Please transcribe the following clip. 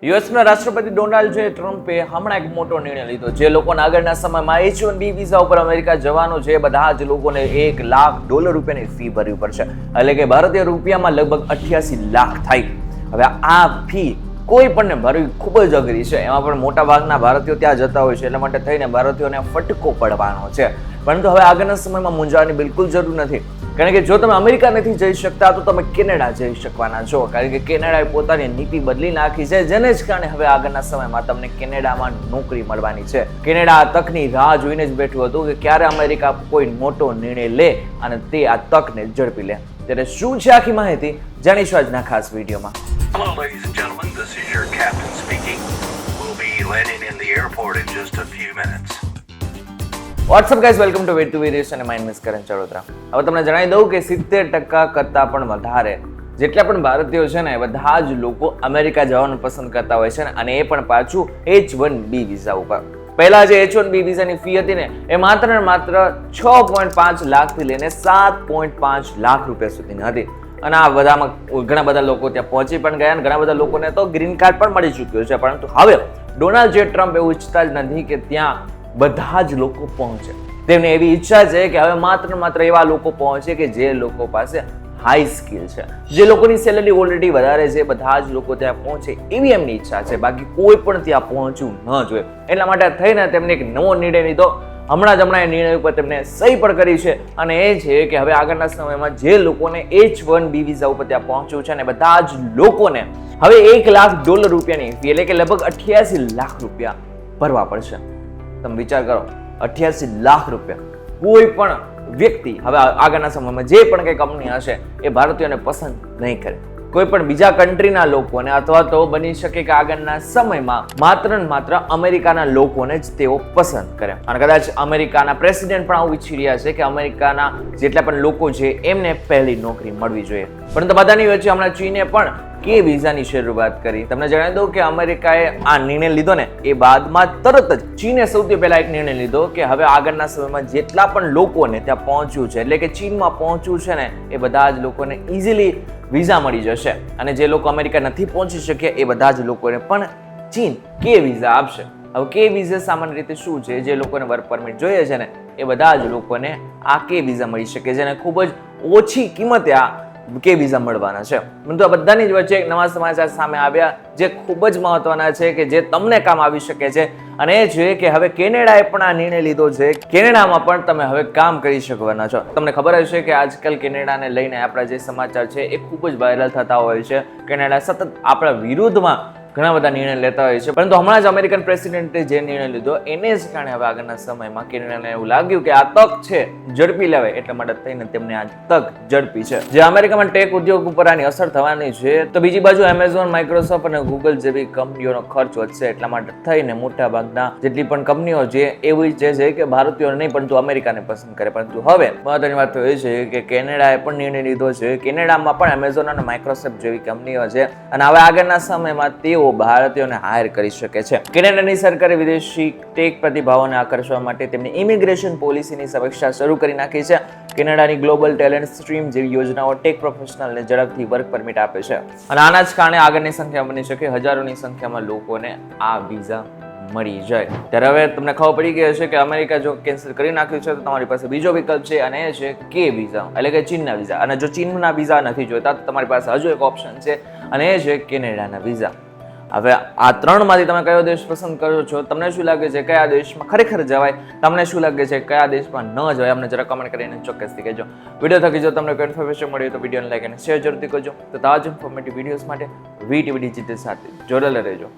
યુએસના રાષ્ટ્રપતિ ડોનાલ્ડ જે ટ્રમ્પે હમણાં એક મોટો નિર્ણય લીધો. જે લોકોને આગળના સમયમાં H-1B વિઝા ઉપર અમેરિકા જવાનું છે, બધા જ લોકોને $1 લાખ રૂપિયાની ફી ભરવી પડશે. એટલે કે ભારતીય રૂપિયામાં લગભગ 88 લાખ થાય. હવે આ ફી કોઈ પણ ભરવી ખૂબ જ અઘરી છે. એમાં પણ મોટા ભાગના ભારતીયો ત્યાં જતા હોય છે, એટલા માટે થઈને ભારતીયોને ફટકો પડવાનો છે. પરંતુ હવે આગળના સમયમાં મૂંઝાવાની બિલકુલ જરૂર નથી, કારણ કે જો તમે અમેરિકા નથી જઈ શકતા તો તમે કેનેડા જઈ શકવાના છો, કારણ કે કેનેડાએ પોતાની નીતિ બદલી નાખી છે, જેને જ કારણે હવે આગળના સમયમાં તમને કેનેડામાં નોકરી મળવાની છે. કેનેડા આ તકની રાહ જોઈને જ બેઠું હતું કે ક્યારે અમેરિકા કોઈ મોટો નિર્ણય લે અને તે આ તકને ઝડપી લે. ત્યારે શું છે આખી માહિતી જાણીશું આજના ખાસ વિડીયોમાં. Hello, ladies and gentlemen. This is your captain speaking. We'll be landing in the airport in just a few minutes. What's up guys, welcome to Wait to Videos અને માય મિસ કરણ ચડોતરા. હવે તમને જણાવી દઉં કે 70% કરતાં પણ વધારે જેટલા પણ ભારતીયો છે ને બધા જ લોકો અમેરિકા જવાનું પસંદ કરતા હોય છે, અને એ પણ પાછું H-1B વિઝા ઉપર. પહેલા જે H-1B વિઝાની ફી હતી ને એ માત્ર ને માત્ર 6.5 લાખથી લઈને 7.5 લાખ રૂપિયા સુધીની હતી. અને આ બધામાં ઘણા બધા લોકો ત્યાં પહોંચી પણ ગયા અને ઘણા બધા લોકોને તો ગ્રીન કાર્ડ પણ મળી ચૂક્યો છે. પરંતુ હવે ડોનાલ્ડ જે ટ્રમ્પ એવું ઈચ્છતા જ નથી કે ત્યાં બધા જ લોકો પહોંચે. તેમને એવી ઈચ્છા છે કે હવે માત્ર એવા લોકો પહોંચે કે જે લોકો પાસે હાઈ સ્કિલ છે, જે લોકોની સેલેરી ઓલરેડી વધારે છે, બધા જ લોકો ત્યાં પહોંચે એવી એમની ઈચ્છા છે. બાકી કોઈ પણ ત્યાં પહોંચવું ન જોઈએ. એટલા માટે થઈને તેમને એક નવો નિર્ણય લીધો. હમણાં એ નિર્ણય ઉપર તેમને સહી પણ કરી છે, અને એ છે કે હવે આગળના સમયમાં જે લોકોને H-1B વિઝા ઉપર ત્યાં પહોંચવું છે ને બધા જ લોકોને હવે $1 લાખ રૂપિયાની ફી એટલે કે લગભગ 88 લાખ રૂપિયા ભરવા પડશે. તમે વિચાર કરો, 88 લાખ રૂપિયા. કોઈ પણ વ્યક્તિ હવે આગળના સમયમાં જે પણ કઈ કંપની હશે એ ભારતીયોને પસંદ નહીં કરે. કોઈ પણ બીજા કન્ટ્રીના લોકોને અથવા તો બની શકે કે આગળના સમયમાં માત્ર અમેરિકાના લોકોને જ તેઓ પસંદ કરે. અને કદાચ અમેરિકાના પ્રેસિડેન્ટ પણ આવું ઈચ્છી રહ્યા છે કે અમેરિકાના જેટલા પણ લોકો છે એમને પહેલી નોકરી મળવી જોઈએ. પરંતુ બધાની વચ્ચે હમણાં ચીને પણ કે વિઝાની શરૂઆત કરી. તમને જણાવી દઉં કે અમેરિકાએ આ નિર્ણય લીધો ને એ બાદમાં તરત જ ચીને સૌથી પહેલા એક નિર્ણય લીધો કે હવે આગળના સમયમાં જેટલા પણ લોકોને ત્યાં પહોંચવું છે, એટલે કે ચીનમાં પહોંચવું છે ને એ બધા જ લોકોને ઇઝીલી વિઝા મળી જશે. અને જે લોકો અમેરિકા નથી પહોંચી શક્યા એ બધા જ લોકોને પણ ચીન કે વિઝા આપશે. હવે કે વિઝા સામાન્ય રીતે શું છે, જે લોકોને વર્ક પરમિટ જોઈએ છે ને એ બધા જ લોકોને આ કે વિઝા મળી શકે છે, અને ખૂબ જ ઓછી કિંમતે આ કે વિઝા મળવાના છે. પરંતુ આ બધાની જ વચ્ચે એક નવા સમાચાર સામે આવ્યા જે ખૂબ જ મહત્વના છે, કે જે તમને કામ આવી શકે છે, અને એ છે કે હવે કેનેડાએ પણ આ નિર્ણય લીધો છે. કેનેડામાં પણ તમે હવે કામ કરી શકવાના છો. તમને ખબર હશે કે આજકાલ કેનેડાને લઈને આપણા જે સમાચાર છે એ ખૂબ જ વાયરલ થતા હોય છે. કેનેડા સતત આપણા વિરુદ્ધમાં ઘણા બધા નિર્ણય લેતા હોય છે, પરંતુ હમણાં જ અમેરિકન પ્રેસિડેન્ટે જે નિર્ણય લીધો એને જ કારણે હવે આગળના સમયમાં કેનેડાને એવું લાગ્યું કે આ તક છે ઝડપી લેવાય, એટલા માટે થઈને તેમને આ તક ઝડપી છે. જે અમેરિકામાં ટેક ઉદ્યોગ ઉપર આની અસર થવાની છે, તો બીજી બાજુ એમેઝોન, માઇક્રોસોફ્ટ અને ગૂગલ જેવી કંપનીઓનો ખર્ચ વધશે. એટલા માટે થઈને મોટા ભાગના જેટલી પણ કંપનીઓ છે એવું ઈચ્છે છે કે ભારતીયોને નહીં પરંતુ અમેરિકાને પસંદ કરે. પરંતુ હવે મહત્વની વાત તો એ છે કે કેનેડાએ પણ નિર્ણય લીધો છે. કેનેડામાં પણ એમેઝોન અને માઇક્રોસોફ્ટ જેવી કંપનીઓ છે, અને હવે આગળના સમયમાં તેઓ ભારતીયોને હાયર કરી શકે છે. કેનેડાની સરકારે વિદેશી ટેક પ્રતિભાઓને આકર્ષવા માટે તેમની ઇમિગ્રેશન પોલિસીની સમીક્ષા શરૂ કરી નાખી છે. કેનેડાની ગ્લોબલ ટેલેન્ટ સ્ટ્રીમ જેવી યોજનાઓ ટેક પ્રોફેશનલને ઝડપથી વર્ક પરમિટ આપે છે, અને આના જ કારણે આગળની સંખ્યા બની શકે હજારોની સંખ્યામાં લોકોને આ વિઝા મળી જાય. ત્યારે હવે તમને ખબર પડી ગઈ હશે કે અમેરિકા જો કેન્સલ કરી નાખ્યું છે તો તમારી પાસે બીજો વિકલ્પ છે, અને એ છે કે વિઝા એટલે કે ચીનના વિઝા. અને જો ચીનના વિઝા નથી જોઈતા તો તમારી પાસે હજુ એક ઓપ્શન છે, અને એ છે કેનેડાના વિઝા. હવે આ ત્રણમાંથી તમે કયો દેશ પસંદ કરો છો? તમને શું લાગે છે કયા દેશમાં ખરેખર જવાય? તમને શું લાગે છે કયા દેશમાં ન જવાય? અમને જરા કમેન્ટ કરીને ચોક્કસથી કહેજો. વિડીયો થકી જો તમને કોઈ ઇન્ફોર્મેશન મળી તો વિડીયોને લાઈક અને શેર જરૂરથી કરજો. તો તાજા ઇન્ફોર્મેટિવ વિડીયોઝ માટે VTV ડિજિટલ સાથે જોડાયેલા રહેજો.